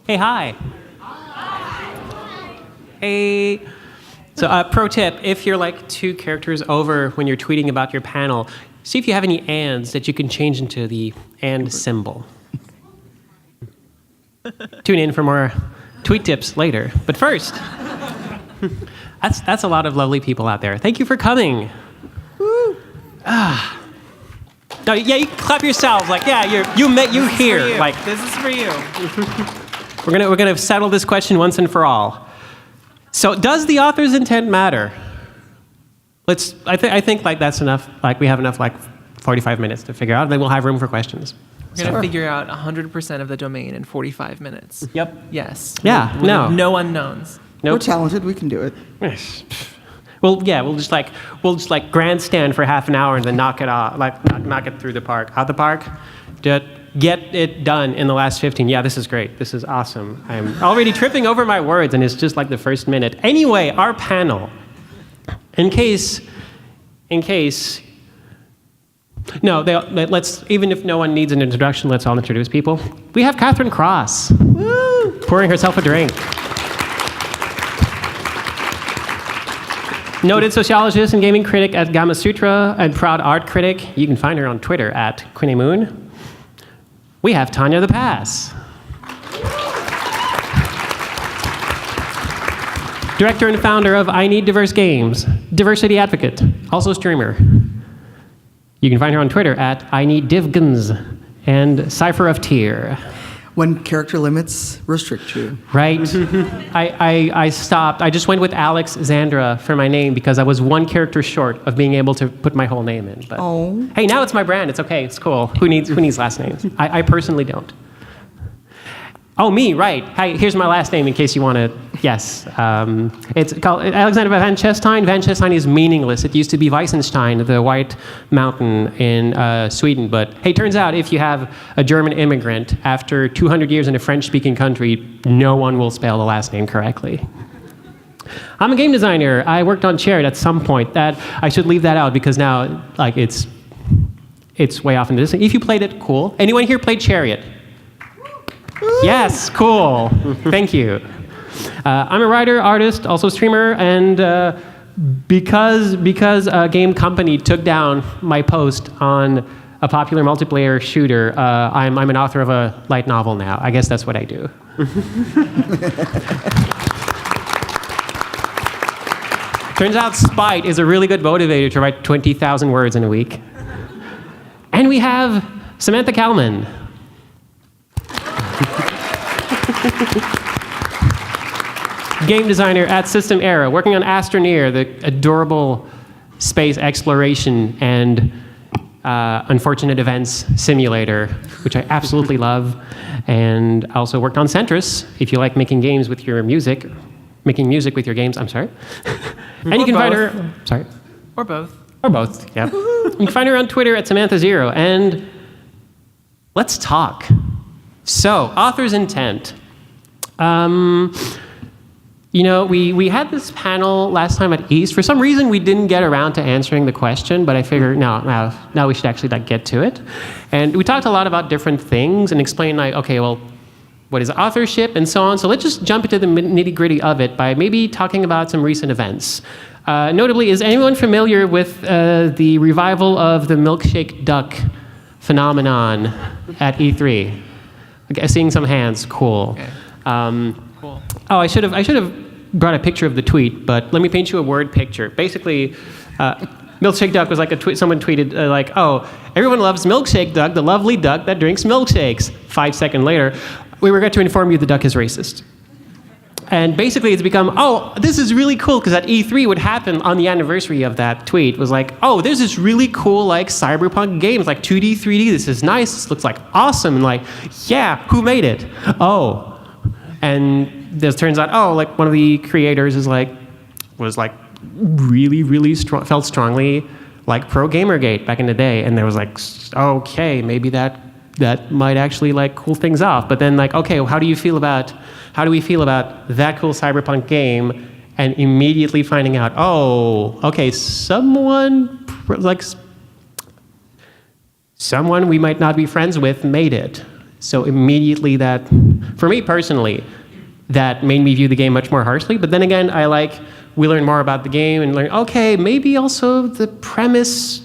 Hey, hi. Hey. So pro tip, if you're like 2 characters over when you're tweeting about your panel, see if you have any ands that you can change into the and symbol. Tune in for more tweet tips later. But first, that's a lot of lovely people out there. Thank you for coming. Woo. No, yeah, you clap yourselves. Like, yeah, you here. You. Like, this is for you. we're gonna settle this question once and for all. So, does the author's intent matter? I think like that's enough. Like, we have enough 45 minutes to figure out, and then we'll have room for questions. We're going to figure out 100% of the domain in 45 minutes. Yep. Yes. Yeah. No unknowns. Nope. We're talented. We can do it. Well, yeah. We'll just grandstand for half an hour and then knock it off. Knock it through the park. Out the park. Get it done in the last 15. Yeah, this is great. This is awesome. I'm already tripping over my words, and it's just like the first minute. Anyway, our panel. In case. No, let's, even if no one needs an introduction, let's all introduce people. We have Katherine Cross. Woo! Pouring herself a drink. Noted sociologist and gaming critic at Gamma Sutra and proud art critic. You can find her on Twitter at QuinnyMoon. We have Tanya DePass. Director and founder of I Need Diverse Games, diversity advocate, also streamer. You can find her on Twitter at INeedDivGans and Cypher of Tyr. When character limits restrict you. Right. I stopped. I just went with Alex Zandra for my name because I was 1 character short of being able to put my whole name in. But hey, now it's my brand. It's okay. It's cool. Who needs last names? I personally don't. Oh, me, right. Hi, here's my last name in case you want to, yes. It's called Alexander Van Chestein. Van Chestein is meaningless. It used to be Weissenstein, the white mountain in Sweden. But hey, turns out if you have a German immigrant, after 200 years in a French-speaking country, no one will spell the last name correctly. I'm a game designer. I worked on Chariot at some point. That I should leave that out because now it's way off in the distance. If you played it, cool. Anyone here played Chariot? Yes, cool. Thank you. I'm a writer, artist, also streamer, and because a game company took down my post on a popular multiplayer shooter, I'm an author of a light novel now. I guess that's what I do. Turns out spite is a really good motivator to write 20,000 words in a week. And we have Samantha Kalman. Game designer at System Era, working on Astroneer, the adorable space exploration and unfortunate events simulator, which I absolutely love. And also worked on Centris, if you like making games with your music, making music with your games, I'm sorry. And you can find her, sorry. Or both. Or both, yeah. You can find her on Twitter at Samantha0. And let's talk. So, author's intent. You know, we had this panel last time at East. For some reason, we didn't get around to answering the question, but I figured now we should actually get to it. And we talked a lot about different things and explained okay, well, what is authorship and so on. So let's just jump into the nitty-gritty of it by maybe talking about some recent events. Notably, is anyone familiar with the revival of the milkshake duck phenomenon at E3? Okay, seeing some hands, cool. Okay. Cool. Oh, I should have brought a picture of the tweet, but let me paint you a word picture. Basically, Milkshake Duck was like a tweet. Someone tweeted "Oh, everyone loves Milkshake Duck, the lovely duck that drinks milkshakes." 5 seconds later, we regret to inform you the duck is racist. And basically, it's become, oh, this is really cool because at E3, what happened on the anniversary of that tweet was like, oh, there's this really cool cyberpunk games, 2D, 3D. This is nice. This looks awesome. And yeah, who made it? Oh. And this turns out, one of the creators was really, really felt strongly pro Gamergate back in the day, and there was okay, maybe that might actually cool things off. But then okay, well, how do we feel about that cool cyberpunk game? And immediately finding out, oh, okay, someone we might not be friends with made it. So immediately that, for me personally, that made me view the game much more harshly. But then again, we learn more about the game and learn, okay, maybe also the premise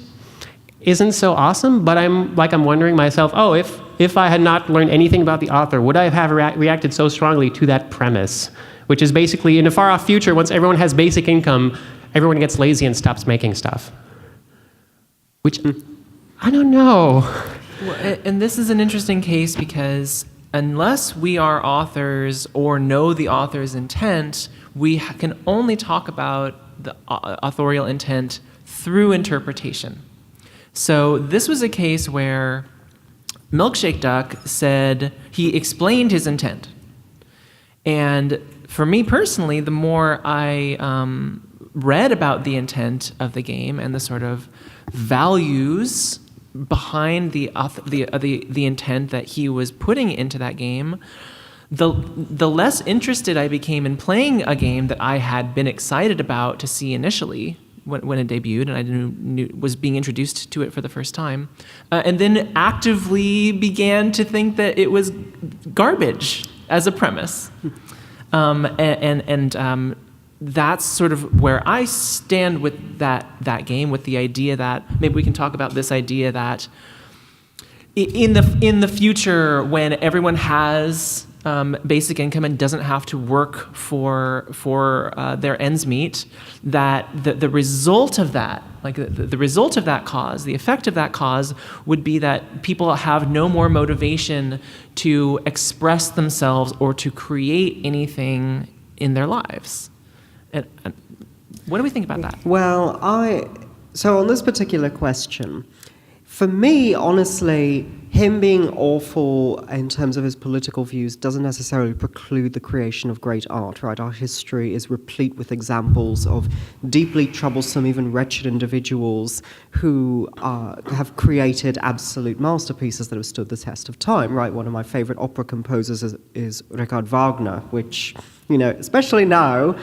isn't so awesome, but I'm wondering myself, oh, if I had not learned anything about the author, would I have reacted so strongly to that premise? Which is basically, in a far off future, once everyone has basic income, everyone gets lazy and stops making stuff. Which, I don't know. Well, and this is an interesting case because unless we are authors or know the author's intent, we can only talk about the authorial intent through interpretation. So this was a case where Milkshake Duck said he explained his intent. And for me personally, the more I read about the intent of the game and the sort of values behind the intent that he was putting into that game, the less interested I became in playing a game that I had been excited about to see initially when it debuted, and I was being introduced to it for the first time, and then actively began to think that it was garbage as a premise. That's sort of where I stand with that game, with the idea that maybe we can talk about this idea that in the future, when everyone has basic income and doesn't have to work for their ends meet, that the result of that, the result of that cause, the effect of that cause would be that people have no more motivation to express themselves or to create anything in their lives. And what do we think about that? Well, so on this particular question, for me, honestly, him being awful in terms of his political views doesn't necessarily preclude the creation of great art, right? Our history is replete with examples of deeply troublesome, even wretched individuals who have created absolute masterpieces that have stood the test of time, right? One of my favorite opera composers is Richard Wagner, which, especially now,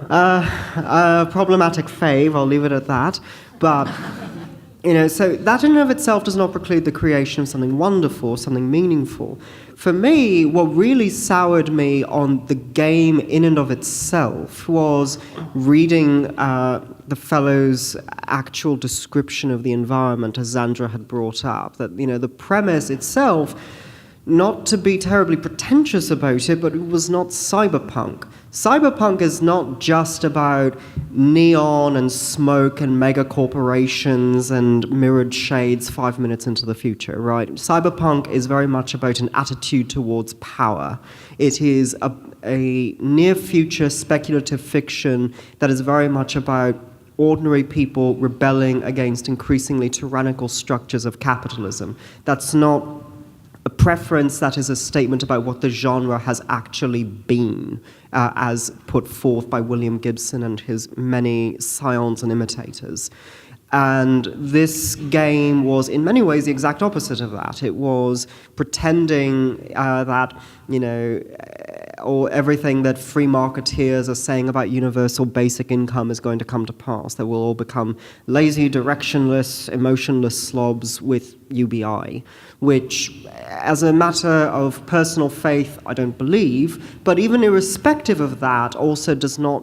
a problematic fave, I'll leave it at that, but... so that in and of itself does not preclude the creation of something wonderful, something meaningful. For me, what really soured me on the game in and of itself was reading the fellow's actual description of the environment, as Zandra had brought up, that, the premise itself, not to be terribly pretentious about it, but it was not cyberpunk. Cyberpunk is not just about neon and smoke and mega corporations and mirrored shades 5 minutes into the future, right? Cyberpunk is very much about an attitude towards power. It is a near-future speculative fiction that is very much about ordinary people rebelling against increasingly tyrannical structures of capitalism. That's not a preference, that is a statement about what the genre has actually been, as put forth by William Gibson and his many scions and imitators. And this game was, in many ways, the exact opposite of that. It was pretending that, or everything that free marketeers are saying about universal basic income is going to come to pass, that we'll all become lazy, directionless, emotionless slobs with UBI, which, as a matter of personal faith, I don't believe, but even irrespective of that, also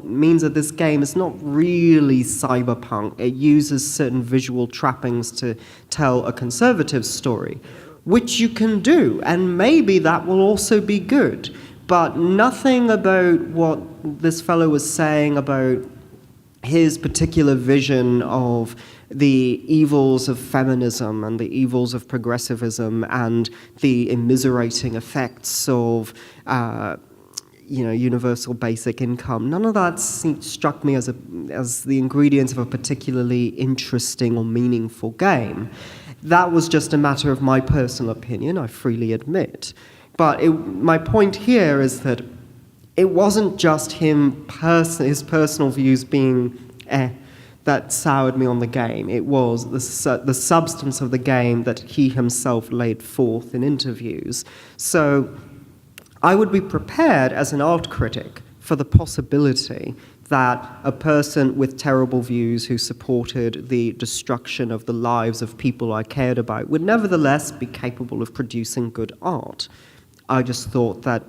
means that this game is not really cyberpunk. It uses certain visual trappings to tell a conservative story, which you can do, and maybe that will also be good. But nothing about what this fellow was saying about his particular vision of the evils of feminism and the evils of progressivism and the immiserating effects of universal basic income. None of that struck me as the ingredients of a particularly interesting or meaningful game. That was just a matter of my personal opinion, I freely admit. But my point here is that it wasn't just his personal views being that soured me on the game. It was the substance of the game that he himself laid forth in interviews. So I would be prepared as an art critic for the possibility that a person with terrible views who supported the destruction of the lives of people I cared about would nevertheless be capable of producing good art. I just thought that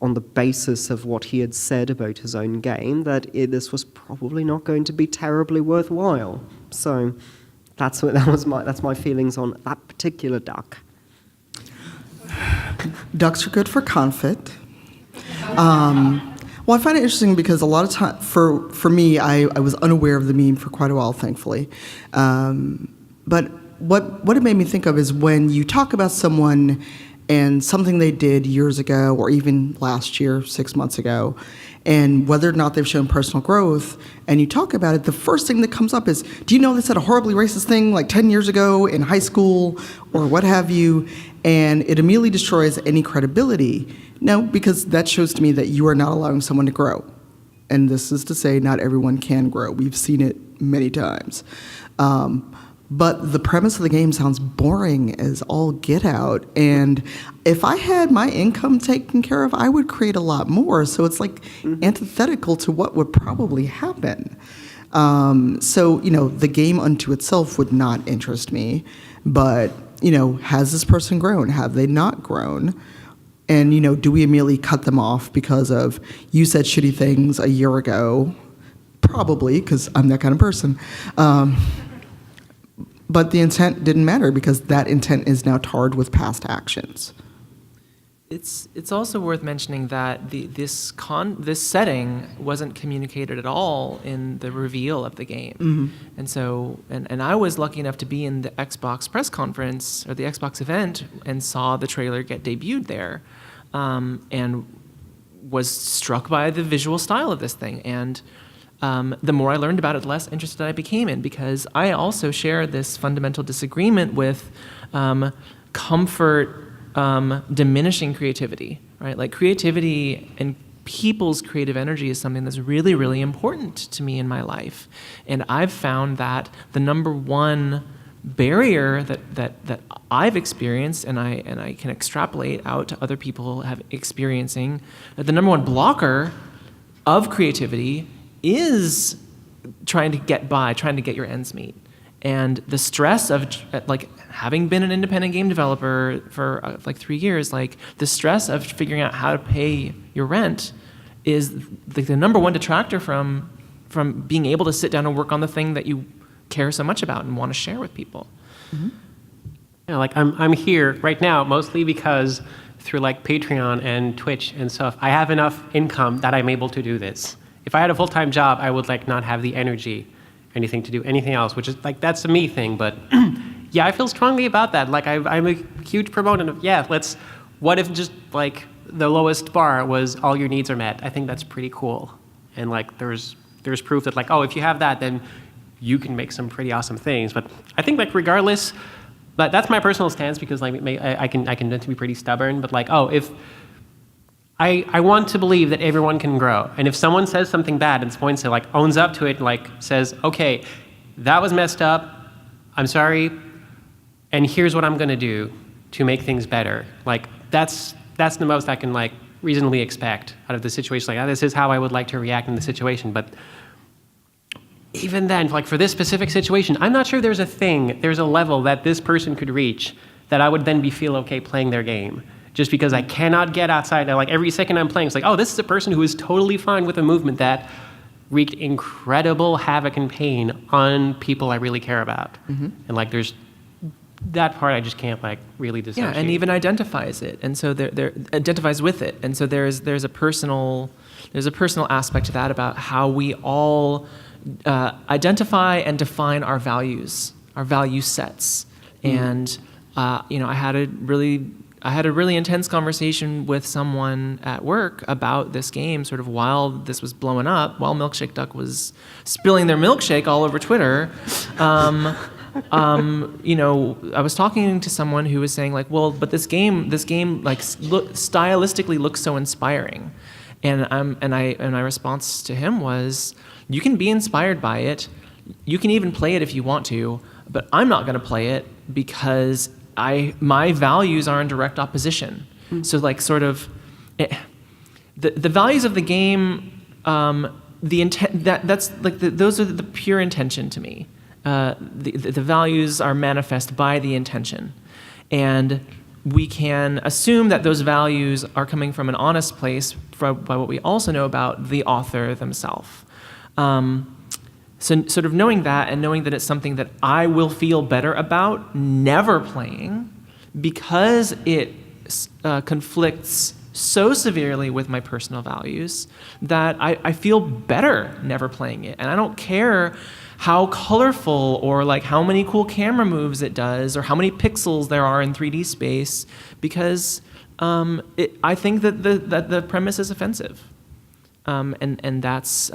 on the basis of what he had said about his own game, that this was probably not going to be terribly worthwhile. So that's my feelings on that particular duck. Ducks are good for confit. Well, I find it interesting because a lot of time, for me, I was unaware of the meme for quite a while, thankfully. But what it made me think of is when you talk about someone and something they did years ago or even last year, 6 months ago, and whether or not they've shown personal growth, and you talk about it, the first thing that comes up is, do you know they said a horribly racist thing like 10 years ago in high school or what have you? And it immediately destroys any credibility. No, because that shows to me that you are not allowing someone to grow. And this is to say not everyone can grow. We've seen it many times. But the premise of the game sounds boring as all get out. And if I had my income taken care of, I would create a lot more. So it's like antithetical to what would probably happen. So, the game unto itself would not interest me. But, has this person grown? Have they not grown? And, do we immediately cut them off because of you said shitty things a year ago? Probably, because I'm that kind of person. But the intent didn't matter because that intent is now tarred with past actions. It's also worth mentioning that this setting wasn't communicated at all in the reveal of the game, and so and I was lucky enough to be in the Xbox press conference or the Xbox event and saw the trailer get debuted there, and was struck by the visual style of this thing. And the more I learned about it, the less interested I became in, because I also share this fundamental disagreement with comfort diminishing creativity, right? Like creativity and people's creative energy is something that's really, really important to me in my life. And I've found that the number one barrier that I've experienced, and I can extrapolate out to other people have experiencing, that the number one blocker of creativity is trying to get by, trying to get your ends meet. And the stress of having been an independent game developer for 3 years, the stress of figuring out how to pay your rent is the number one detractor from being able to sit down and work on the thing that you care so much about and want to share with people. Mm-hmm. Yeah, I'm here right now mostly because through Patreon and Twitch and stuff, I have enough income that I'm able to do this. If I had a full-time job, I would not have the energy, anything to do anything else, which is that's a me thing. But yeah, I feel strongly about that. I'm a huge proponent of what if just the lowest bar was all your needs are met? I think that's pretty cool. And there's proof that if you have that, then you can make some pretty awesome things. But I think regardless, but that's my personal stance because I can tend to be pretty stubborn. But if I want to believe that everyone can grow. And if someone says something bad and points to owns up to it, says, okay, that was messed up, I'm sorry, and here's what I'm going to do to make things better. That's the most I can reasonably expect out of the situation. This is how I would like to react in the situation. But even then, for this specific situation, I'm not sure there's a level that this person could reach that I would then feel okay playing their game. Just because I cannot get outside. Every second I'm playing, it's this is a person who is totally fine with a movement that wreaked incredible havoc and pain on people I really care about. Mm-hmm. And there's that part I just can't really dissociate. Yeah, and even identifies it, and so there identifies with it, and so there's a personal aspect to that about how we all identify and define our values, our value sets, and I had a really intense conversation with someone at work about this game sort of while this was blowing up, while Milkshake Duck was spilling their milkshake all over Twitter. I was talking to someone who was saying but this game stylistically looks so inspiring. And my response to him was, you can be inspired by it. You can even play it if you want to, but I'm not going to play it because my values are in direct opposition. So the values of the game the intent that's like those are the pure intention to me. The values are manifest by the intention, and we can assume that those values are coming from an honest place by what we also know about the author themselves. So sort of knowing that and knowing that it's something that I will feel better about never playing because it conflicts so severely with my personal values that I feel better never playing it. And I don't care how colorful or like how many cool camera moves it does or how many pixels there are in 3D space because I think that the premise is offensive. And that's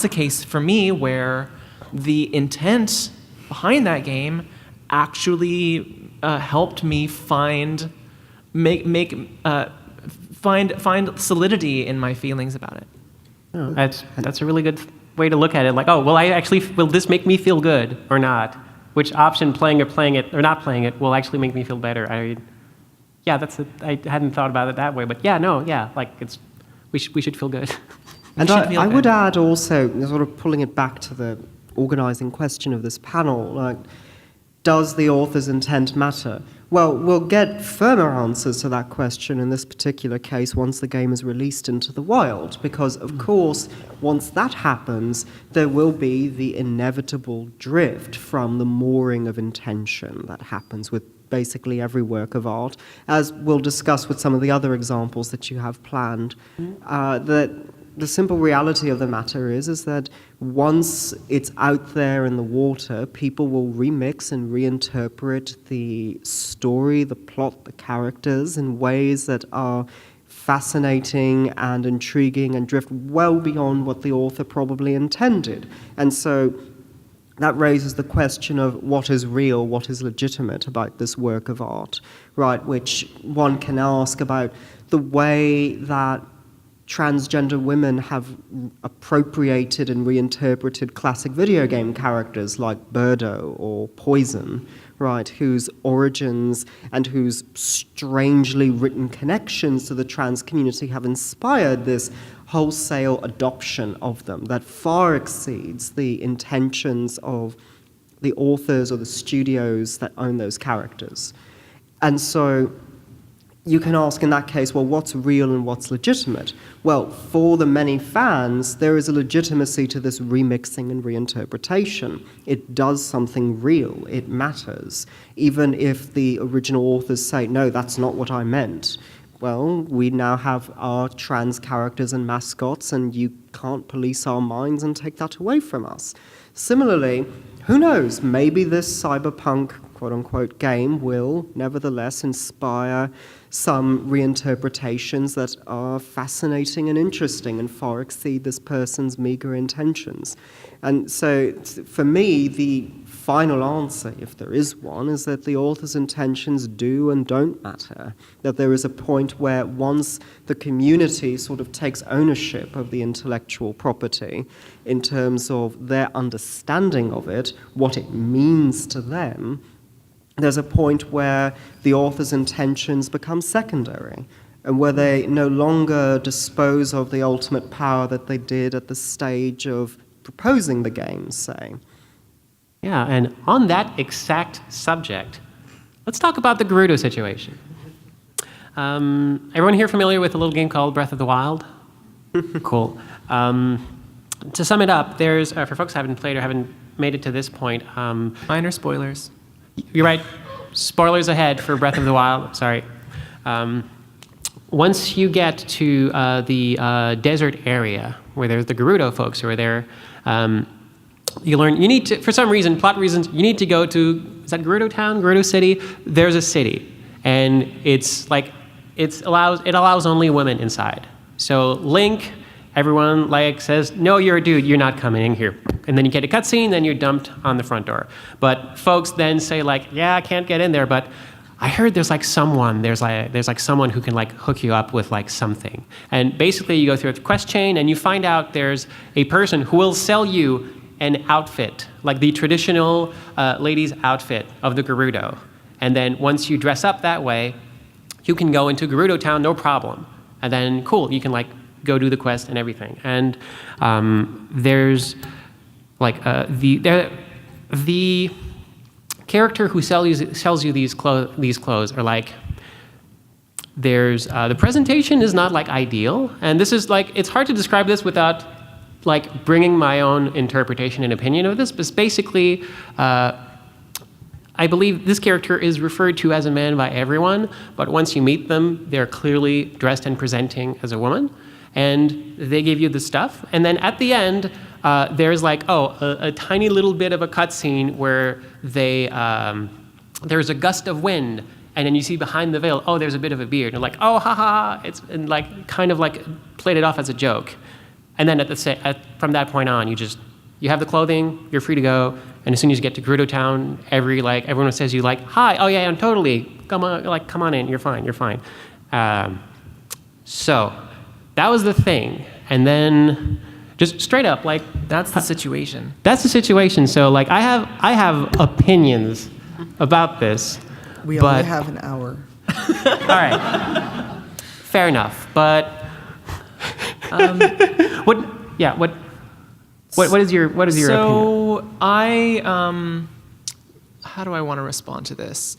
a case for me where the intent behind that game actually helped me find solidity in my feelings about it. Oh, that's a really good way to look at it. Like, oh, will this make me feel good or not? Which option, playing it or not playing it, will actually make me feel better? I hadn't thought about it that way, but we should feel good. And I would add also, sort of pulling it back to the organizing question of this panel, like, does the author's intent matter? Well, we'll get firmer answers to that question in this particular case once the game is released into the wild, because, of course, once that happens, there will be the inevitable drift from the mooring of intention that happens with basically every work of art, as we'll discuss with some of the other examples that you have planned. That the simple reality of the matter is that once it's out there in the water, people will remix and reinterpret the story, the plot, the characters in ways that are fascinating and intriguing and drift well beyond what the author probably intended. And so that raises the question of what is real, what is legitimate about this work of art, right? Which one can ask about the way that transgender women have appropriated and reinterpreted classic video game characters like Birdo or Poison, right, whose origins and whose strangely written connections to the trans community have inspired this wholesale adoption of them that far exceeds the intentions of the authors or the studios that own those characters. And so you can ask in that case, well, what's real and what's legitimate? Well, for the many fans, there is a legitimacy to this remixing and reinterpretation. It does something real. It matters. Even if the original authors say, no, that's not what I meant. Well, we now have our trans characters and mascots, and you can't police our minds and take that away from us. Similarly, who knows, maybe this cyberpunk quote-unquote game will nevertheless inspire some reinterpretations that are fascinating and interesting and far exceed this person's meager intentions. And so for me, the final answer, if there is one, is that the author's intentions do and don't matter. That there is a point where once the community sort of takes ownership of the intellectual property in terms of their understanding of it, what it means to them, there's a point where the author's intentions become secondary and where they no longer dispose of the ultimate power that they did at the stage of proposing the game, say. Yeah, and on that exact subject, let's talk about the Gerudo situation. Everyone here familiar with a little game called Breath of the Wild? Cool. To sum it up, there's, for folks who haven't played or haven't made it to this point... Minor spoilers. You're right. Spoilers ahead for Breath of the Wild. Sorry. Once you get to the desert area where there's the Gerudo folks who are there, you learn you need to, for some reason, plot reasons, you need to go to, is that Gerudo Town, Gerudo City? There's a city, and it's like it allows only women inside. So Link, everyone like says, no, you're a dude, you're not coming in here. And then you get a cutscene, then you're dumped on the front door. But folks then say like, yeah, I can't get in there, but I heard there's someone who can like hook you up with like something. And basically you go through a quest chain and you find out there's a person who will sell you an outfit, like the traditional ladies' outfit of the Gerudo. And then once you dress up that way, you can go into Gerudo Town, no problem. And then cool, you can like go do the quest and everything. And there's like the character who sells you these clothes are like, there's the presentation is not like ideal, and this is like, it's hard to describe this without like bringing my own interpretation and opinion of this, but basically I believe this character is referred to as a man by everyone, but once you meet them, they're clearly dressed and presenting as a woman, and they give you the stuff. And then at the end, there's like, a tiny little bit of a cutscene where there's a gust of wind, and then you see behind the veil, there's a bit of a beard. And like, oh, ha ha, it's and like kind of like played it off as a joke. And then from that point on, you have the clothing, you're free to go. And as soon as you get to Gerudo Town, everyone says you like, hi, oh yeah, totally, come on in, you're fine. So that was the thing. And then just straight up, like, That's the situation. That's the situation. So like, I have opinions about this. We but, only have an hour. All right, fair enough. But what is your opinion? So how do I want to respond to this?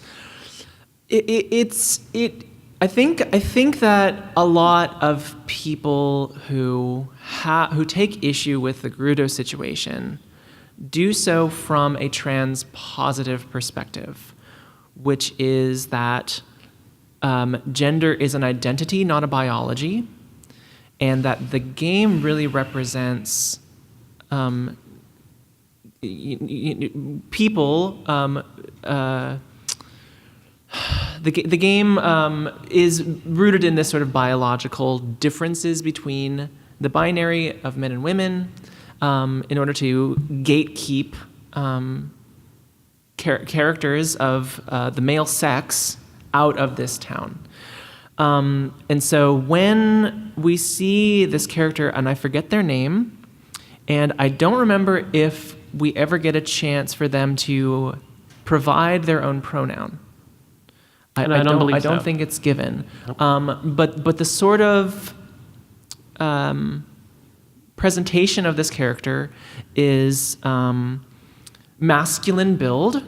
I think that a lot of people who take issue with the Gerudo situation do so from a trans positive perspective, which is that gender is an identity, not a biology, and that the game really represents people. The game is rooted in this sort of biological differences between the binary of men and women in order to gatekeep characters of the male sex out of this town. And so when we see this character, and I forget their name, and I don't remember if we ever get a chance for them to provide their own pronoun. I don't think it's given. But the sort of presentation of this character is masculine build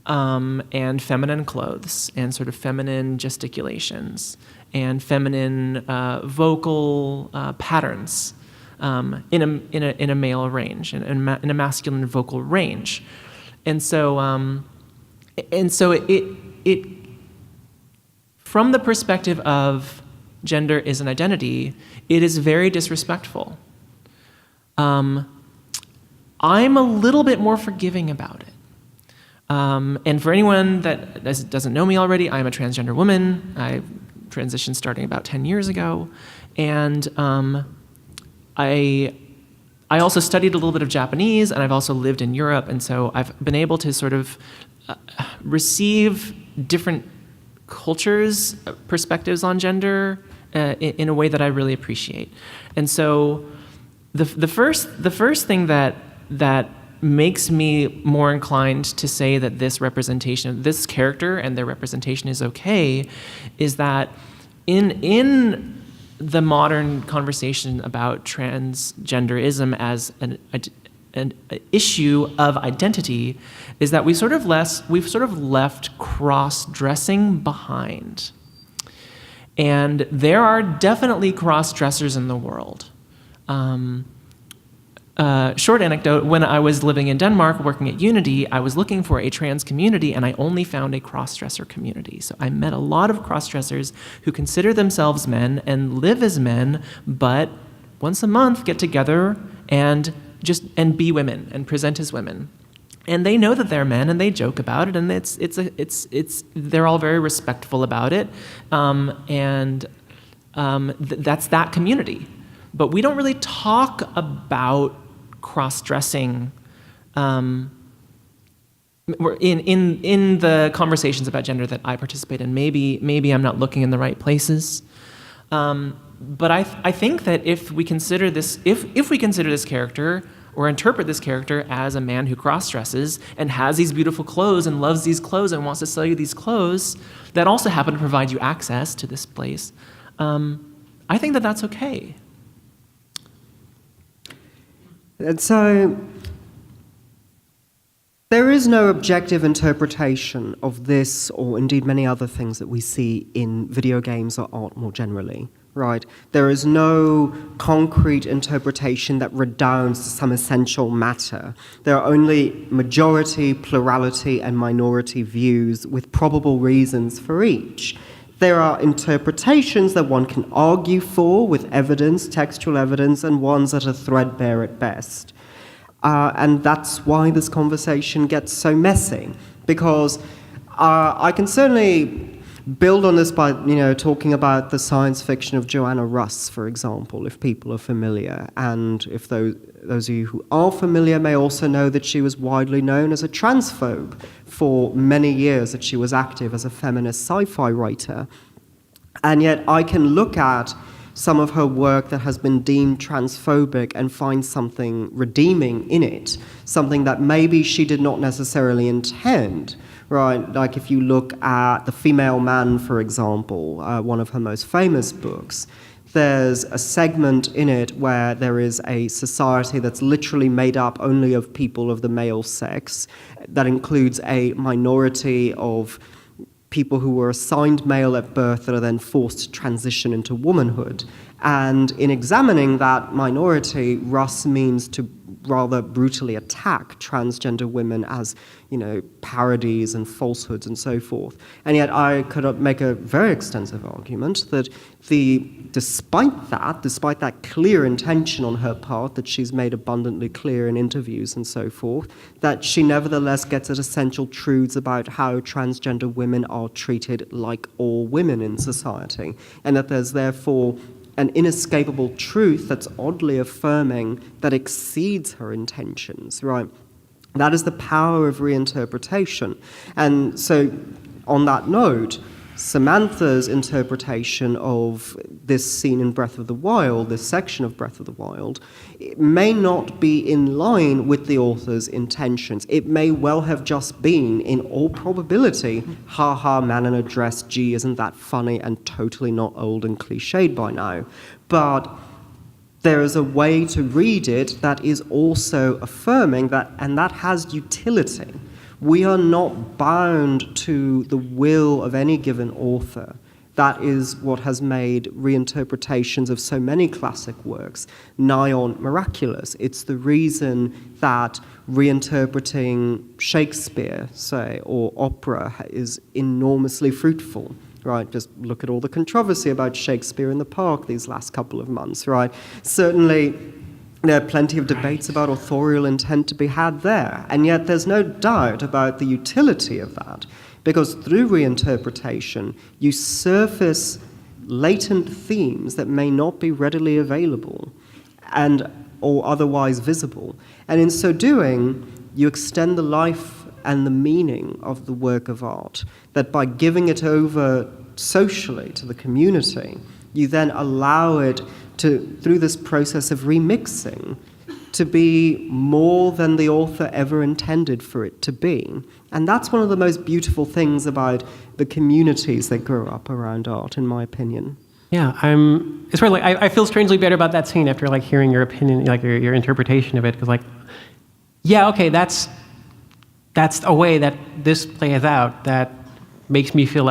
and feminine clothes and sort of feminine gesticulations and feminine vocal patterns in a male range and in a masculine vocal range, and so it from the perspective of gender is an identity, it is very disrespectful. I'm a little bit more forgiving about it. And for anyone that doesn't know me already, I'm a transgender woman. I transitioned starting about 10 years ago. And I also studied a little bit of Japanese, and I've also lived in Europe. And so I've been able to sort of receive different cultures' perspectives on gender in a way that I really appreciate. And so the first thing that makes me more inclined to say that this representation of this character and their representation is okay is that in the modern conversation about transgenderism as an issue of identity is that we've sort of left cross-dressing behind. And there are definitely cross-dressers in the world. Short anecdote, when I was living in Denmark working at Unity, I was looking for a trans community and I only found a cross-dresser community. So I met a lot of cross-dressers who consider themselves men and live as men, but once a month get together and be women and present as women. And they know that they're men and they joke about it, and they're all very respectful about it. That's that community. But we don't really talk about cross-dressing in the conversations about gender that I participate in. Maybe I'm not looking in the right places. But I think that if we consider this character or interpret this character as a man who cross-dresses and has these beautiful clothes and loves these clothes and wants to sell you these clothes that also happen to provide you access to this place, I think that that's okay. And so there is no objective interpretation of this, or indeed many other things that we see in video games or art more generally, right? There is no concrete interpretation that redounds to some essential matter. There are only majority, plurality, and minority views with probable reasons for each. There are interpretations that one can argue for with evidence, textual evidence, and ones that are threadbare at best. And that's why this conversation gets so messy, because I can certainly build on this by, talking about the science fiction of Joanna Russ, for example, if people are familiar. And if those of you who are familiar may also know that she was widely known as a transphobe for many years, that she was active as a feminist sci-fi writer. And yet I can look at some of her work that has been deemed transphobic and find something redeeming in it, something that maybe she did not necessarily intend, right? Like if you look at The Female Man, for example, one of her most famous books, there's a segment in it where there is a society that's literally made up only of people of the male sex, that includes a minority of people who were assigned male at birth that are then forced to transition into womanhood. And in examining that minority, Russ means to rather brutally attack transgender women as, parodies and falsehoods and so forth. And yet I could make a very extensive argument that despite that clear intention on her part that she's made abundantly clear in interviews and so forth, that she nevertheless gets at essential truths about how transgender women are treated like all women in society, and that there's therefore an inescapable truth that's oddly affirming that exceeds her intentions, right? That is the power of reinterpretation. And so, on that note, Samantha's interpretation of this scene in Breath of the Wild, this section of Breath of the Wild, it may not be in line with the author's intentions. It may well have just been, in all probability, ha-ha, man in a dress, gee, isn't that funny, and totally not old and cliched by now. But there is a way to read it that is also affirming that, and that has utility. We are not bound to the will of any given author. That is what has made reinterpretations of so many classic works nigh on miraculous. It's the reason that reinterpreting Shakespeare, say, or opera is enormously fruitful. Right, just look at all the controversy about Shakespeare in the Park these last couple of months, right? Certainly, there are plenty of debates about authorial intent to be had there, and yet there's no doubt about the utility of that, because through reinterpretation, you surface latent themes that may not be readily available or otherwise visible. And in so doing, you extend the life and the meaning of the work of art, that by giving it over socially to the community, you then allow it to, through this process of remixing, to be more than the author ever intended for it to be. And that's one of the most beautiful things about the communities that grow up around art, in my opinion. Yeah, it's really, I feel strangely better about that scene after hearing your opinion, your interpretation of it, because yeah, okay, that's a way that this plays out that makes me feel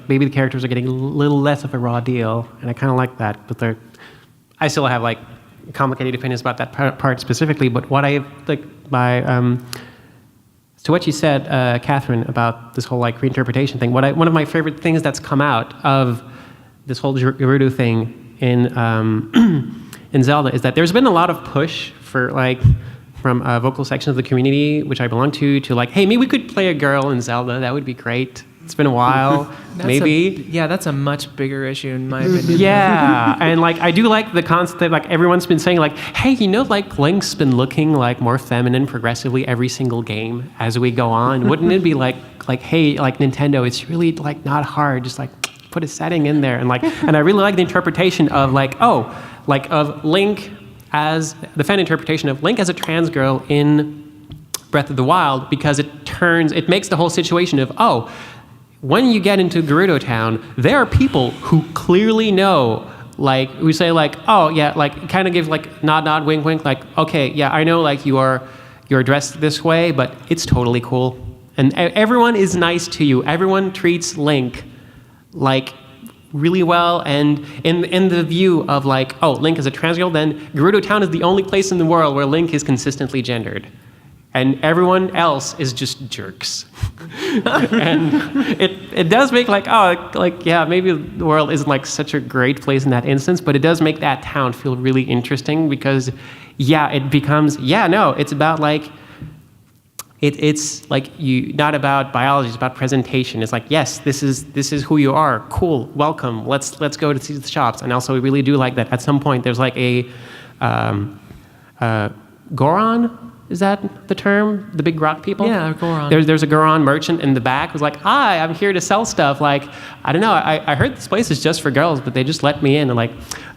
maybe the characters are getting a little less of a raw deal, and I kind of like that. But I still have complicated opinions about that part specifically. But what I to what you said, Katherine, about this whole reinterpretation thing. One of my favorite things that's come out of this whole Gerudo thing in Zelda is that there's been a lot of push for from a vocal section of the community, which I belong to hey, maybe we could play a girl in Zelda. That would be great. It's been a while, maybe. That's a much bigger issue in my opinion. Yeah, and I do like the concept that everyone's been saying hey, Link's been looking more feminine progressively every single game as we go on. Wouldn't it be hey, Nintendo, it's really not hard, just put a setting in there and and I really like the interpretation of of Link as the fan interpretation of Link as a trans girl in Breath of the Wild, because it makes the whole situation of when you get into Gerudo Town, there are people who clearly know like we say like, oh yeah, like kind of give like nod, wink, wink, like, okay, yeah, I know like you're dressed this way, but it's totally cool. And everyone is nice to you. Everyone treats Link like really well, and in the view of like, oh, Link is a trans girl, then Gerudo Town is the only place in the world where Link is consistently gendered. And everyone else is just jerks. And it does make like, oh, like, yeah, maybe the world isn't like such a great place in that instance, but it does make that town feel really interesting because, yeah, it becomes, yeah, no, it's about like, it's like not about biology, it's about presentation. It's like, yes, this is who you are. Cool, welcome. Let's go to see the shops. And also, we really do like that. At some point, there's like a Goron. Is that the term? The big rock people? Yeah, Goron. There's a Goron merchant in the back who's like, hi, I'm here to sell stuff. Like, I don't know, I heard this place is just for girls, but they just let me in. And like,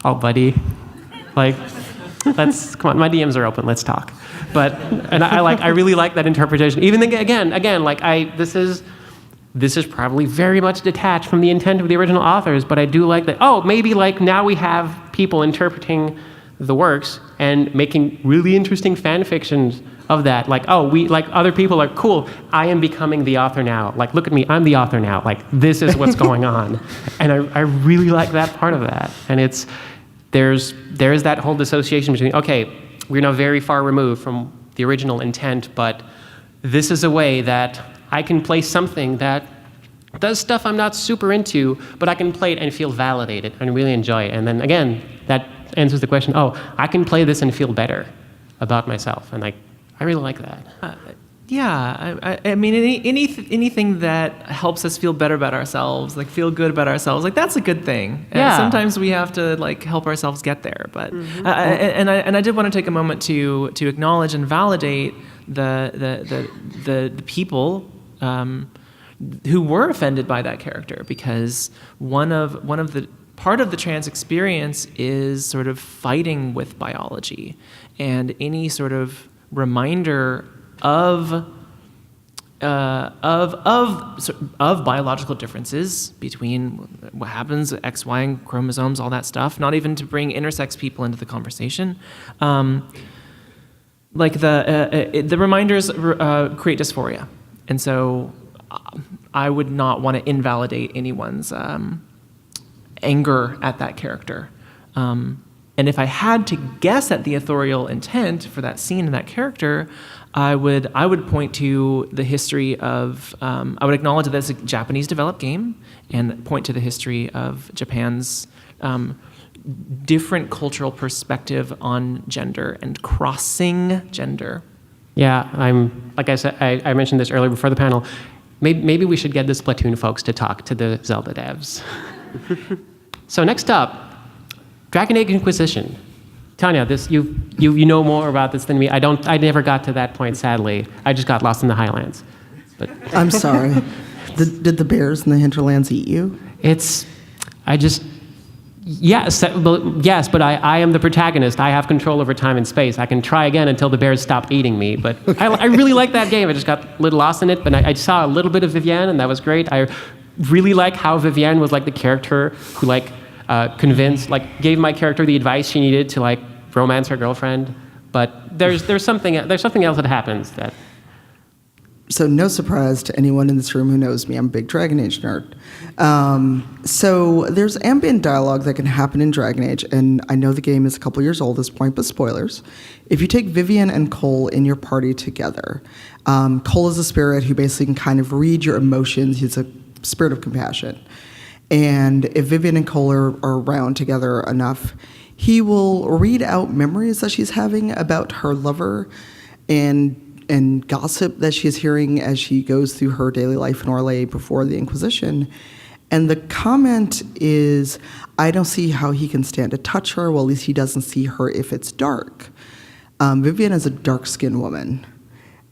oh, buddy, like, come on, my DMs are open. Let's talk. But and I really like that interpretation. Even again, like this is probably very much detached from the intent of the original authors. But I do like that. Oh, maybe like now we have people interpreting the works and making really interesting fan fictions of that. Like, oh, we like other people are cool. I am becoming the author now. Like, look at me, I'm the author now. Like, this is what's going on, and I really like that part of that. And there's that whole dissociation between, okay, we're now very far removed from the original intent, but this is a way that I can play something that does stuff I'm not super into, but I can play it and feel validated and really enjoy it. And then again, that answers the question, oh, I can play this and feel better about myself. And I really like that. Yeah, I mean, anything that helps us feel better about ourselves, like feel good about ourselves, like that's a good thing. And yeah. Sometimes we have to like help ourselves get there. But I did want to take a moment to acknowledge and validate the people who were offended by that character, because one of the part of the trans experience is sort of fighting with biology, and any sort of reminder of biological differences between what happens, X, Y, and chromosomes, all that stuff. Not even to bring intersex people into the conversation. Like the reminders create dysphoria, and so I would not want to invalidate anyone's anger at that character. And if I had to guess at the authorial intent for that scene and that character, I would point to the history of, I would acknowledge that it's a Japanese developed game, and point to the history of Japan's different cultural perspective on gender and crossing gender. Yeah, like I said, I mentioned this earlier before the panel, maybe we should get the Splatoon folks to talk to the Zelda devs. So next up, Dragon Age Inquisition. Tanya, you know more about this than me. I never got to that point, sadly. I just got lost in the Highlands. But I'm sorry. Did the bears in the hinterlands eat you? Yes, but I am the protagonist. I have control over time and space. I can try again until the bears stop eating me. But I really like that game. I just got a little lost in it, but I saw a little bit of Vivienne, and that was great. I really like how Vivienne was like the character who like convinced, like gave my character the advice she needed to like romance her girlfriend. But there's something else that happens that. So no surprise to anyone in this room who knows me, I'm a big Dragon Age nerd. So there's ambient dialogue that can happen in Dragon Age, and I know the game is a couple years old at this point, but spoilers. If you take Vivienne and Cole in your party together, Cole is a spirit who basically can kind of read your emotions. He's a spirit of compassion. And if Vivienne and Cole are around together enough, he will read out memories that she's having about her lover and gossip that she's hearing as she goes through her daily life in Orlais before the Inquisition. And the comment is, I don't see how he can stand to touch her. Well, at least he doesn't see her if it's dark. Vivienne is a dark-skinned woman.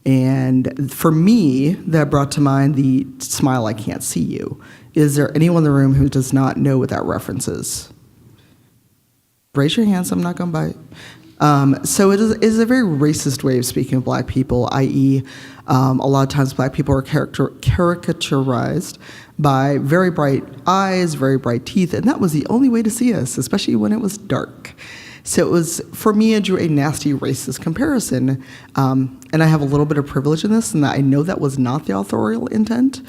And for me, that brought to mind the smile, I can't see you. Is there anyone in the room who does not know what that reference is? Raise your hands, I'm not going to bite. So it is a very racist way of speaking of black people, i.e., a lot of times black people are caricaturized by very bright eyes, very bright teeth, and that was the only way to see us, especially when it was dark. So it was, for me, it drew a nasty racist comparison. And I have a little bit of privilege in this, in that I know that was not the authorial intent.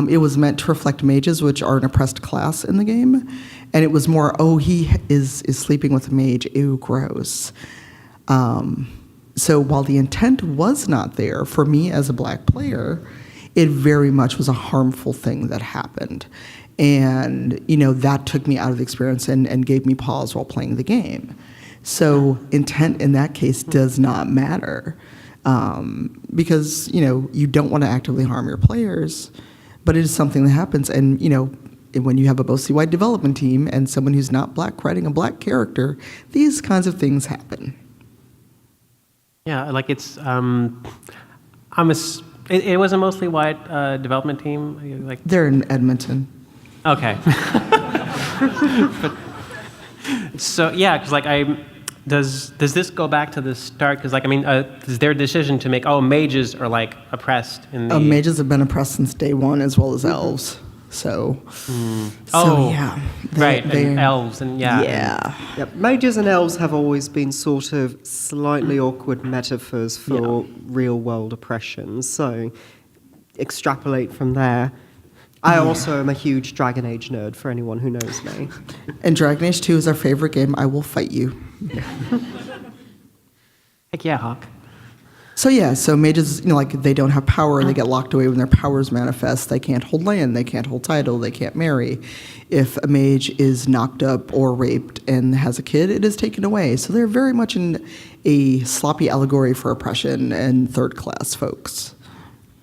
It was meant to reflect mages, which are an oppressed class in the game. And it was more, oh, he is sleeping with a mage, ew, gross. So while the intent was not there, for me as a black player, it very much was a harmful thing that happened. And, that took me out of the experience and gave me pause while playing the game. So intent in that case does not matter, because, you don't want to actively harm your players, but it is something that happens. And, when you have a mostly white development team and someone who's not black writing a black character, these kinds of things happen. Yeah, like it's, it was a mostly white development team? Like, They're in Edmonton. Okay. So yeah, because does this go back to the start? Because is their decision to make mages are like oppressed in the mages have been oppressed since day one, as well as elves. So, yeah, and elves and yeah. Yep. Mages and elves have always been sort of slightly awkward metaphors for real-world oppression. So, extrapolate from there. I also am a huge Dragon Age nerd, for anyone who knows me. And Dragon Age 2 is our favorite game. I will fight you. Heck yeah, Hawk. So mages, they don't have power, and they get locked away when their powers manifest. They can't hold land, they can't hold title, they can't marry. If a mage is knocked up or raped and has a kid, it is taken away. So they're very much in a sloppy allegory for oppression and third-class folks.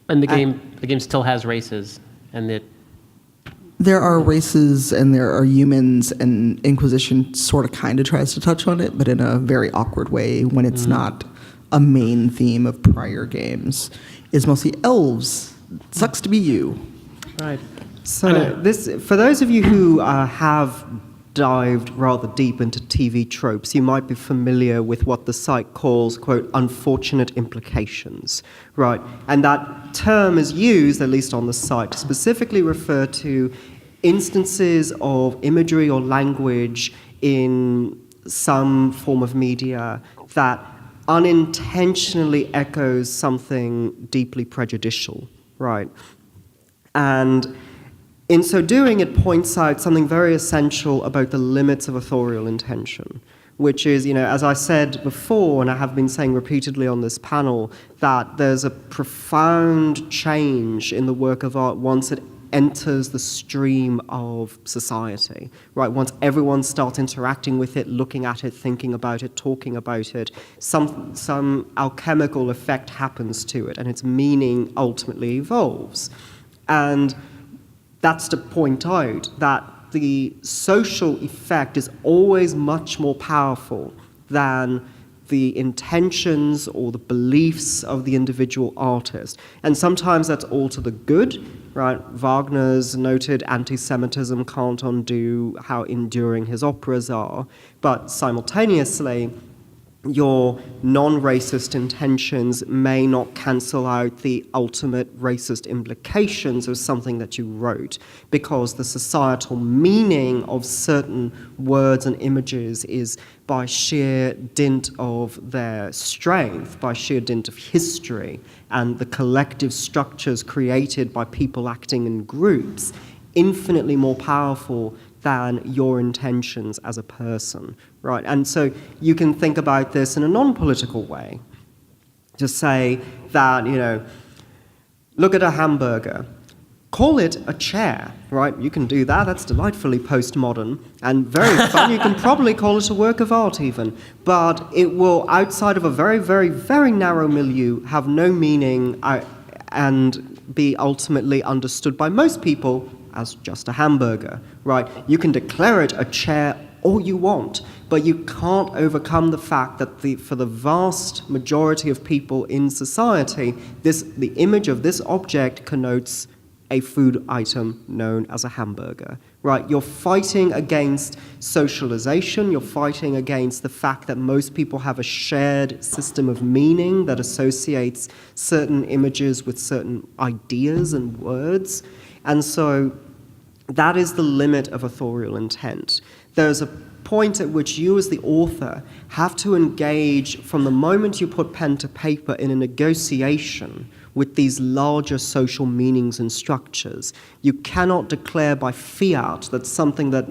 And the game still has races. And there are races and there are humans, and Inquisition sort of kind of tries to touch on it, but in a very awkward way when it's not a main theme of prior games. It's mostly elves. Sucks to be you. Right. So for those of you who have dived rather deep into TV tropes, you might be familiar with what the site calls, quote, unfortunate implications, right? And that term is used, at least on the site, to specifically refer to instances of imagery or language in some form of media that unintentionally echoes something deeply prejudicial, right? And in so doing, it points out something very essential about the limits of authorial intention, which is, as I said before, and I have been saying repeatedly on this panel, that there's a profound change in the work of art once it enters the stream of society, right? Once everyone starts interacting with it, looking at it, thinking about it, talking about it, some alchemical effect happens to it, and its meaning ultimately evolves. And that's to point out that the social effect is always much more powerful than the intentions or the beliefs of the individual artist. And sometimes that's all to the good, right? Wagner's noted anti-Semitism can't undo how enduring his operas are, but simultaneously, your non-racist intentions may not cancel out the ultimate racist implications of something that you wrote, because the societal meaning of certain words and images is by sheer dint of their strength, by sheer dint of history, and the collective structures created by people acting in groups, infinitely more powerful than your intentions as a person, right? And so you can think about this in a non-political way, to say that, look at a hamburger, call it a chair, right? You can do that, that's delightfully postmodern and very fun. You can probably call it a work of art even, but it will, outside of a very, very, very narrow milieu, have no meaning and be ultimately understood by most people as just a hamburger, right? You can declare it a chair all you want, but you can't overcome the fact that for the vast majority of people in society, the image of this object connotes a food item known as a hamburger, right? You're fighting against socialization. You're fighting against the fact that most people have a shared system of meaning that associates certain images with certain ideas and words. And so that is the limit of authorial intent. There's a point at which you as the author have to engage from the moment you put pen to paper in a negotiation with these larger social meanings and structures. You cannot declare by fiat that something that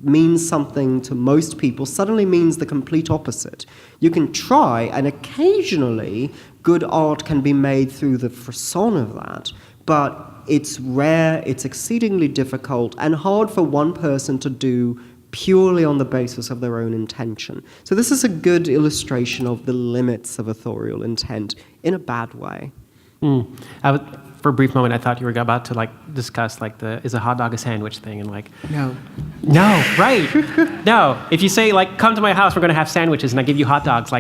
means something to most people suddenly means the complete opposite. You can try, and occasionally good art can be made through the frisson of that, but it's rare, it's exceedingly difficult, and hard for one person to do purely on the basis of their own intention. So this is a good illustration of the limits of authorial intent in a bad way. For a brief moment, I thought you were about to discuss is a hot dog a sandwich thing, and No. no, right, no. If you say come to my house, we're going to have sandwiches, and I give you hot dogs,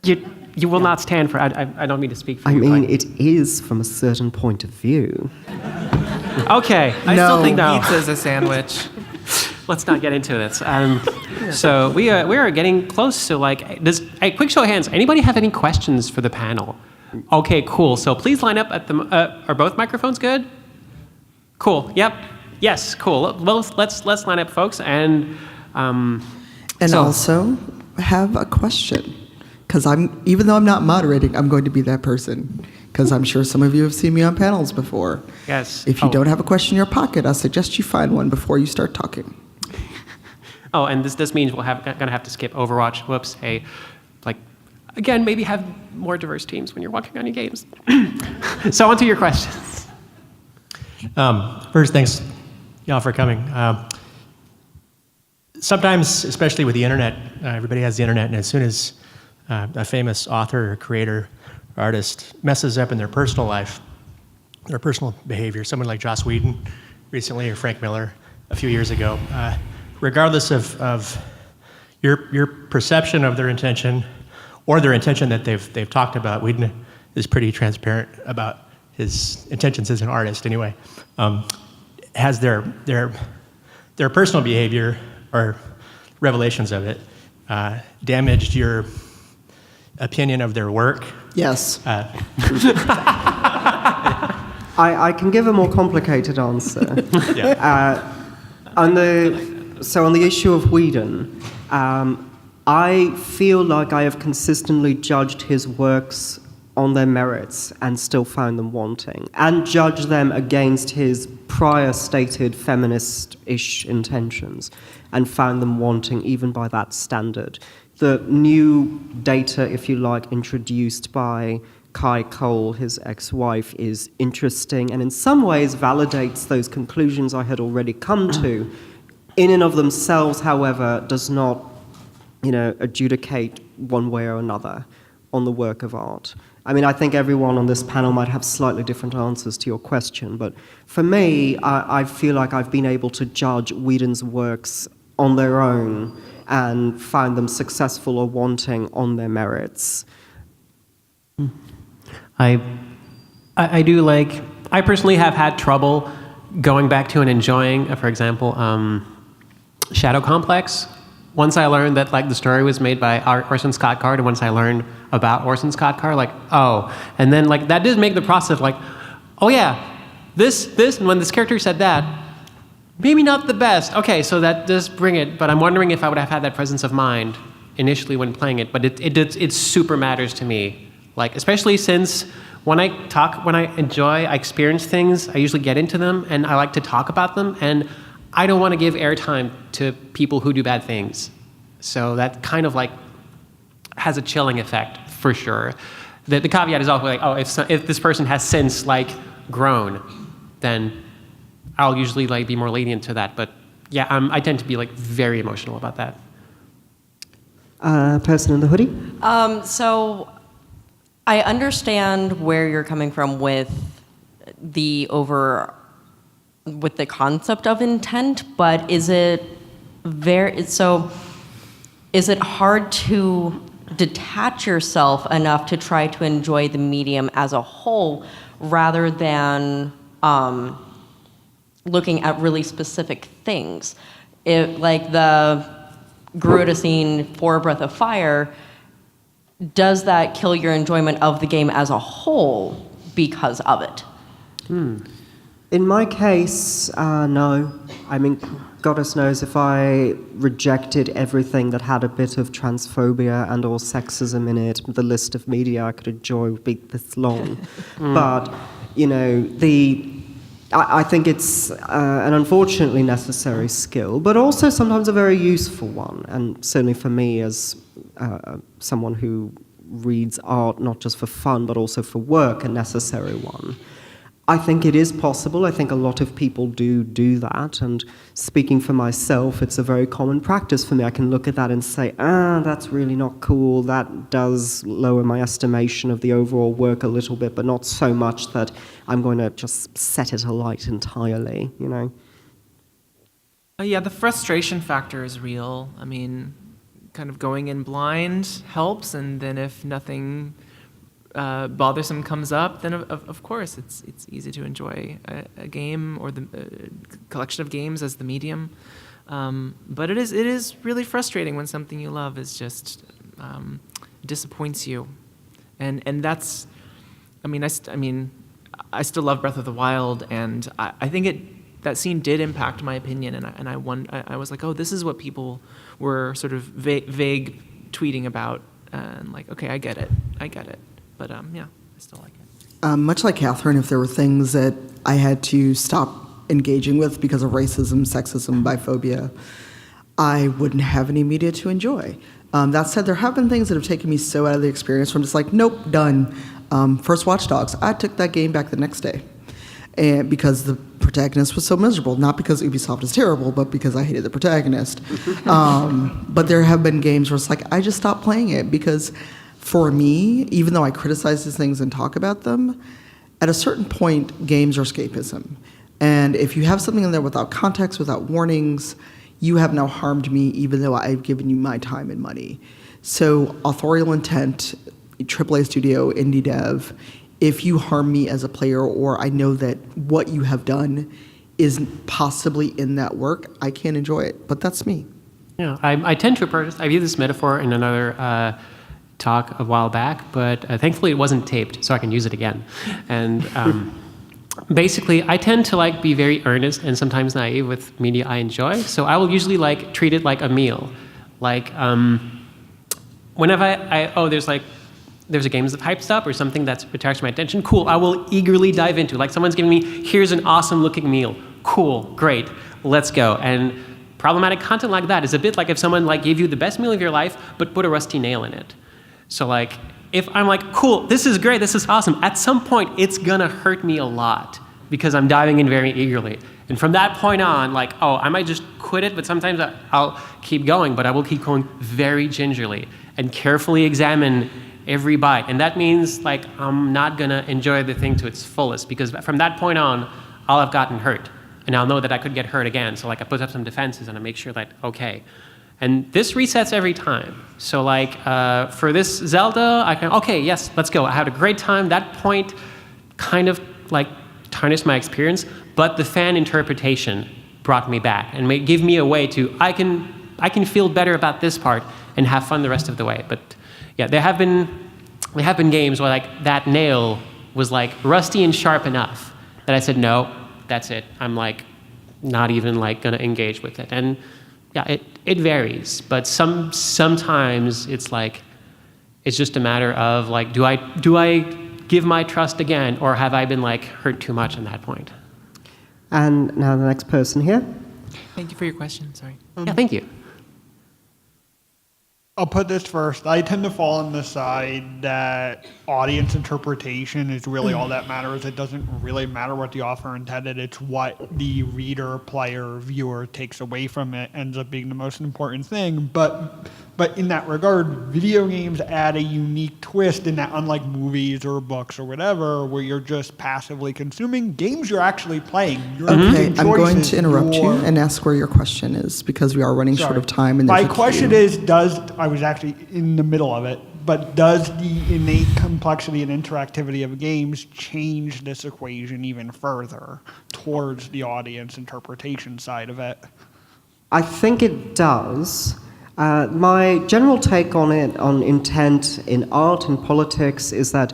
you will not stand for. I don't mean to speak for you. I mean, it is from a certain point of view. Okay, I still think no. pizza is a sandwich. Let's not get into this. So we are getting close to quick show of hands. Anybody have any questions for the panel? Okay, cool. So please line up at the. Are both microphones good? Cool. Yep. Yes. Cool. Well, let's line up, folks, and. Also have a question, because even though I'm not moderating, I'm going to be that person. Because I'm sure some of you have seen me on panels before. Yes. If you don't have a question in your pocket, I suggest you find one before you start talking. Oh, and this means we're gonna have to skip Overwatch. Whoops. Hey, again, maybe have more diverse teams when you're working on your games. So on to your questions. First, thanks y'all for coming. Sometimes, especially with the internet, everybody has the internet, and as soon as a famous author or creator or artist messes up in their personal life, their personal behavior, someone like Joss Whedon recently, or Frank Miller a few years ago, regardless of your perception of their intention or their intention that they've talked about, Whedon is pretty transparent about his intentions as an artist anyway. Has their personal behavior or revelations of it damaged your opinion of their work? Yes. I can give a more complicated answer. Yeah. On the issue of Whedon, I feel like I have consistently judged his works on their merits and still found them wanting, and judged them against his prior stated feminist-ish intentions and found them wanting even by that standard. The new data, if you like, introduced by Kai Cole, his ex-wife, is interesting and in some ways validates those conclusions I had already come to. In and of themselves, however, does not, adjudicate one way or another on the work of art. I mean, I think everyone on this panel might have slightly different answers to your question, but for me, I feel like I've been able to judge Whedon's works on their own and find them successful or wanting on their merits. I personally have had trouble going back to and enjoying, for example, Shadow Complex. Once I learned that the story was made by Orson Scott Card, and once I learned about Orson Scott Card, and then that did make the process oh yeah, this, and when this character said that, maybe not the best. Okay, so that does bring it, but I'm wondering if I would have had that presence of mind initially when playing it, but it super matters to me. Especially since when I enjoy, I experience things, I usually get into them, and I like to talk about them, and I don't want to give airtime to people who do bad things. So that kind of has a chilling effect, for sure. The caveat is also if this person has since grown, then I'll usually be more lenient to that. But yeah, I tend to be very emotional about that. Person in the hoodie? So I understand where you're coming from with the concept of intent, but is it hard to detach yourself enough to try to enjoy the medium as a whole rather than looking at really specific things. Like the Garuda scene for Breath of Fire, does that kill your enjoyment of the game as a whole because of it? In my case, no. I mean, goddess knows if I rejected everything that had a bit of transphobia and or sexism in it, the list of media I could enjoy would be this long. But, you know, I think it's an unfortunately necessary skill, but also sometimes a very useful one. And certainly for me as someone who reads art not just for fun, but also for work, a necessary one. I think it is possible. I think a lot of people do that. And speaking for myself, it's a very common practice for me. I can look at that and say, that's really not cool. That does lower my estimation of the overall work a little bit, but not so much that I'm going to just set it alight entirely, you know? Yeah, the frustration factor is real. I mean, kind of going in blind helps, and then if nothing bothersome comes up, then of course it's easy to enjoy a game or the collection of games as the medium. But it is really frustrating when something you love is just disappoints you, and that's, I mean I still love Breath of the Wild, and I think that scene did impact my opinion, and I was like, oh, this is what people were sort of vague tweeting about, and like, okay, I get it. But yeah, I still like it. Much like Katherine, if there were things that I had to stop engaging with because of racism, sexism, biphobia, I wouldn't have any media to enjoy. That said, there have been things that have taken me so out of the experience where I'm just like, nope, done. First Watch Dogs, I took that game back the next day. And because the protagonist was so miserable, not because Ubisoft is terrible, but because I hated the protagonist. But there have been games where it's like, I just stopped playing it because for me, even though I criticize these things and talk about them, at a certain point, games are escapism. And if you have something in there without context, without warnings, you have now harmed me, even though I've given you my time and money. So authorial intent, AAA studio, indie dev, if you harm me as a player, or I know that what you have done is possibly in that work, I can't enjoy it. But that's me. Yeah, I tend to approach. I've used this metaphor in another talk a while back, but thankfully it wasn't taped, so I can use it again. And basically, I tend to be very earnest and sometimes naive with media I enjoy. So I will usually treat it like a meal. Whenever there's a game that's hyped up or something that's attracts my attention, cool, I will eagerly dive into. Like someone's giving me, here's an awesome looking meal. Cool, great, let's go. And problematic content like that is a bit like if someone gave you the best meal of your life, but put a rusty nail in it. So if I'm cool, this is great, this is awesome, at some point it's gonna hurt me a lot because I'm diving in very eagerly. And from that point on, I might just quit it, but sometimes I'll keep going, but I will keep going very gingerly and carefully examine every bite. And that means I'm not gonna enjoy the thing to its fullest because from that point on, I'll have gotten hurt. And I'll know that I could get hurt again. So I put up some defenses and I make sure that, okay. And this resets every time. So for this Zelda, I can, okay, yes, let's go. I had a great time. That point kind of tarnished my experience, but the fan interpretation brought me back and give me a way to, I can feel better about this part and have fun the rest of the way. But yeah, there have been games where that nail was rusty and sharp enough that I said, no, that's it. I'm not even gonna engage with it. And yeah, it varies, but sometimes it's it's just a matter of do I give my trust again, or have I been hurt too much in that point? And now the next person here. Thank you for your question. Sorry. Yeah, thank you. I'll put this first. I tend to fall on the side that audience interpretation is really all that matters. It doesn't really matter what the author intended. It's what the reader, player, viewer takes away from it ends up being the most important thing. But in that regard, video games add a unique twist in that, unlike movies or books or whatever, where you're just passively consuming, games you're actually playing. You're Okay, making I'm going choices. to interrupt you and ask where your question is because we are running short of time. And My there's a question queue. is, I was actually in the middle of it, but does the innate complexity and interactivity of games change this equation even further towards the audience interpretation side of it? I think it does. My general take on it, on intent in art and politics, is that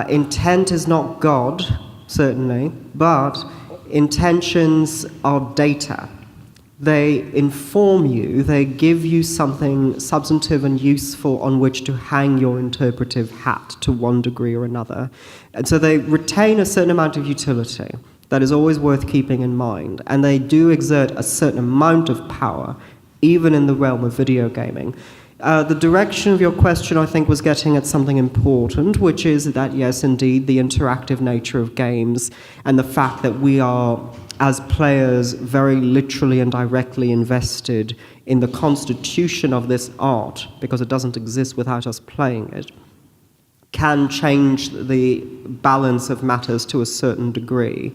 intent is not God, certainly, but intentions are data. They inform you, they give you something substantive and useful on which to hang your interpretive hat to one degree or another. And so they retain a certain amount of utility that is always worth keeping in mind. And they do exert a certain amount of power, even in the realm of video gaming. The direction of your question, I think, was getting at something important, which is that, yes, indeed, the interactive nature of games and the fact that we are, as players, very literally and directly invested in the constitution of this art, because it doesn't exist without us playing it, can change the balance of matters to a certain degree.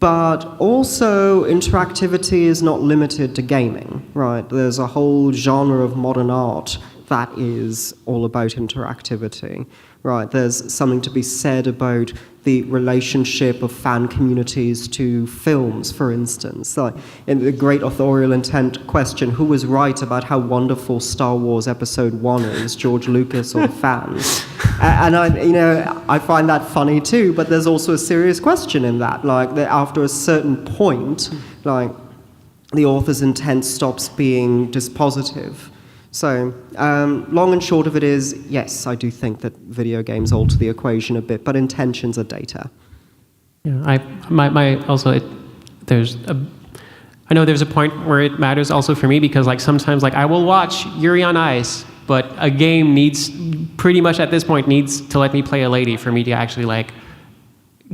But also, interactivity is not limited to gaming, right? There's a whole genre of modern art that is all about interactivity, right? There's something to be said about the relationship of fan communities to films, for instance. Like in the great authorial intent question, who was right about how wonderful Star Wars Episode 1 is, George Lucas or the fans? And I find that funny too, but there's also a serious question in that. Like, that after a certain point, like, the author's intent stops being dispositive. So, long and short of it is, yes, I do think that video games alter the equation a bit, but intentions are data. Yeah, I know there's a point where it matters also for me, because like sometimes like I will watch Yuri on Ice, but a game needs pretty much at this point needs to let me play a lady for me to actually like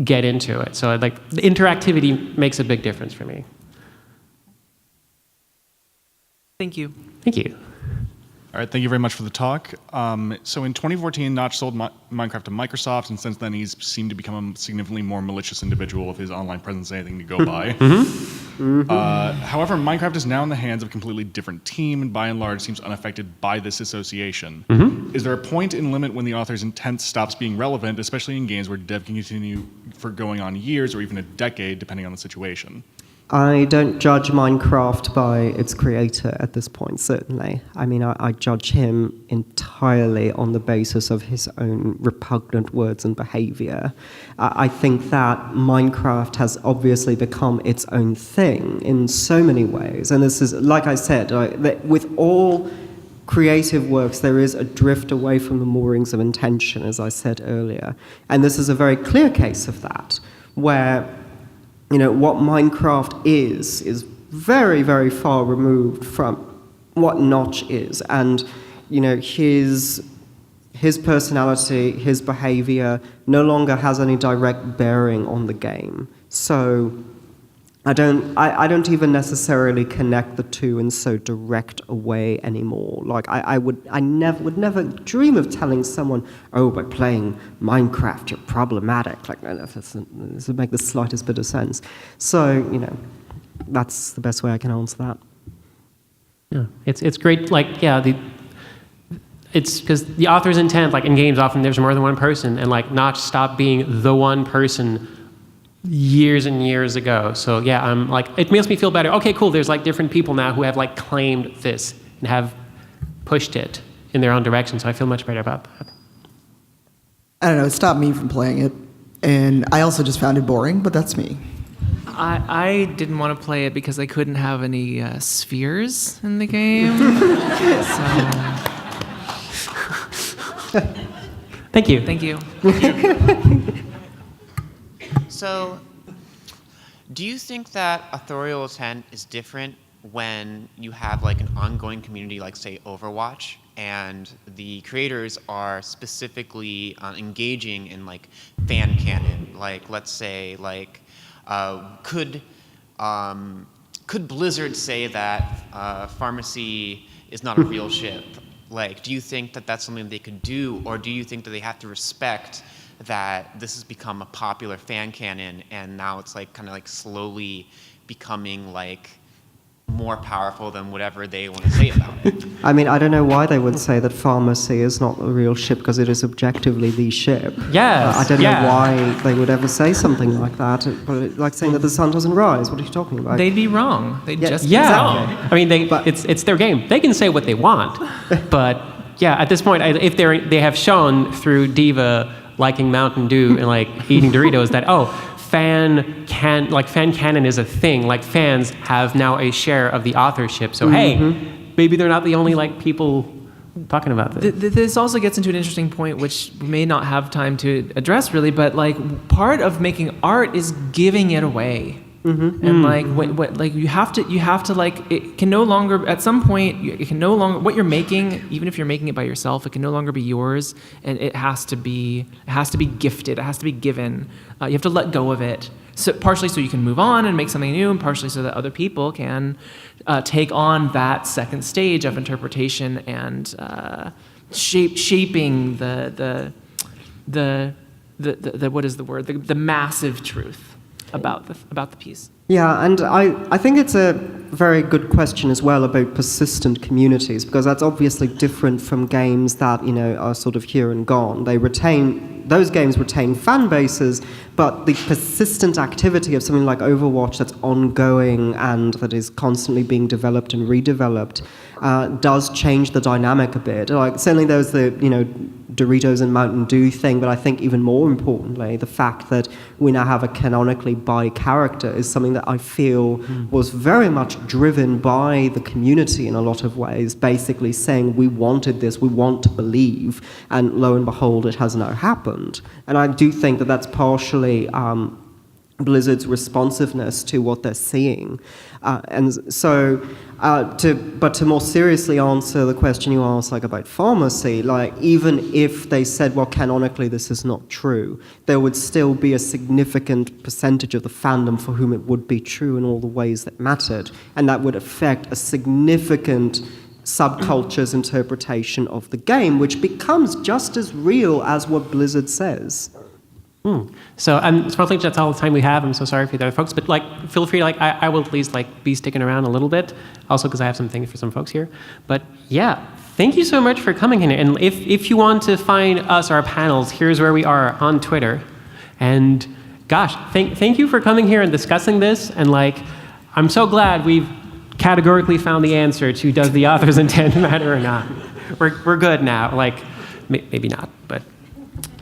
get into it. So like the interactivity makes a big difference for me. Thank you. Thank you. All right, thank you very much for the talk. So in 2014, Notch sold Minecraft to Microsoft, and since then he's seemed to become a significantly more malicious individual with his online presence anything to go by. However, Minecraft is now in the hands of a completely different team, and by and large seems unaffected by this association. Is there a point and limit when the author's intent stops being relevant, especially in games where dev can continue for going on years or even a decade, depending on the situation? I don't judge Minecraft by its creator at this point, certainly. I mean, I judge him entirely on the basis of his own repugnant words and behavior. I think that Minecraft has obviously become its own thing in so many ways. And this is, like I said, with all creative works, there is a drift away from the moorings of intention, as I said earlier. And this is a very clear case of that, where what Minecraft is very, very far removed from what Notch is. And, his personality, his behavior no longer has any direct bearing on the game. So I don't even necessarily connect the two in so direct a way anymore. Like I would never dream of telling someone, oh, by playing Minecraft you're problematic. Like that doesn't make the slightest bit of sense. So that's the best way I can answer that. Yeah, it's great. Like it's because the author's intent, like in games, often there's more than one person, and like Notch stopped being the one person years and years ago. So yeah, I'm like, it makes me feel better. Okay, cool. There's like different people now who have like claimed this and have pushed it in their own direction. So I feel much better about that. I don't know, it stopped me from playing it. And I also just found it boring, but that's me. I didn't want to play it because I couldn't have any spheres in the game. Thank you. Thank you. So, do you think that authorial intent is different when you have like an ongoing community, like say Overwatch, and the creators are specifically engaging in like fan canon? Like, let's say, like, could Blizzard say that pharmacy is not a real ship? Like, do you think that that's something they could do, or do you think that they have to respect that this has become a popular fan canon and now it's like kind of like slowly becoming like more powerful than whatever they want to say about it. I mean, I don't know why they would say that Pharmacy is not a real ship because it is objectively the ship. Yes, I don't yeah. know why they would ever say something like that. But like saying that the sun doesn't rise. What are you talking about? They'd be wrong. They'd just be Yeah, wrong. I mean, it's their game. They can say what they want, but yeah, at this point, if they have shown through Diva liking Mountain Dew and like eating Doritos that fan canon is a thing. Like fans have now a share of the authorship. So hey, maybe they're not the only like people talking about this. This also gets into an interesting point, which we may not have time to address really, but like part of making art is giving it away. And like what like you have to like, it can no longer, at some point it can no longer, what you're making, even if you're making it by yourself, it can no longer be yours, and it has to be gifted, it has to be given. You have to let go of it, so partially so you can move on and make something new, and partially so that other people can take on that second stage of interpretation and shaping the what is the word, the massive truth about the piece. Yeah, and I think it's a very good question as well about persistent communities, because that's obviously different from games that, are sort of here and gone. Those games retain fan bases, but the persistent activity of something like Overwatch that's ongoing and that is constantly being developed and redeveloped does change the dynamic a bit. Like certainly there's the, Doritos and Mountain Dew thing, but I think even more importantly, the fact that we now have a canonically bi character is something that I feel was very much driven by the community in a lot of ways, basically saying we wanted this, we want to believe, and lo and behold, it has now happened. And I do think that that's partially Blizzard's responsiveness to what they're seeing. To more seriously answer the question you asked, like about Pharmacy, like even if they said, well, canonically this is not true, there would still be a significant percentage of the fandom for whom it would be true in all the ways that mattered, and that would affect a significant subculture's interpretation of the game, which becomes just as real as what Blizzard says. So unfortunately, that's all the time we have. I'm so sorry for the other folks, but feel free. I will at least be sticking around a little bit, also because I have some things for some folks here. But yeah, thank you so much for coming here. And if you want to find us, our panels, here's where we are on Twitter. And gosh, thank you for coming here and discussing this. And I'm so glad we've categorically found the answer to does the author's intent matter or not. We're good now. Maybe not, but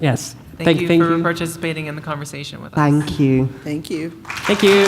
yes. Thank you for participating in the conversation with us. Thank you. Thank you. Thank you.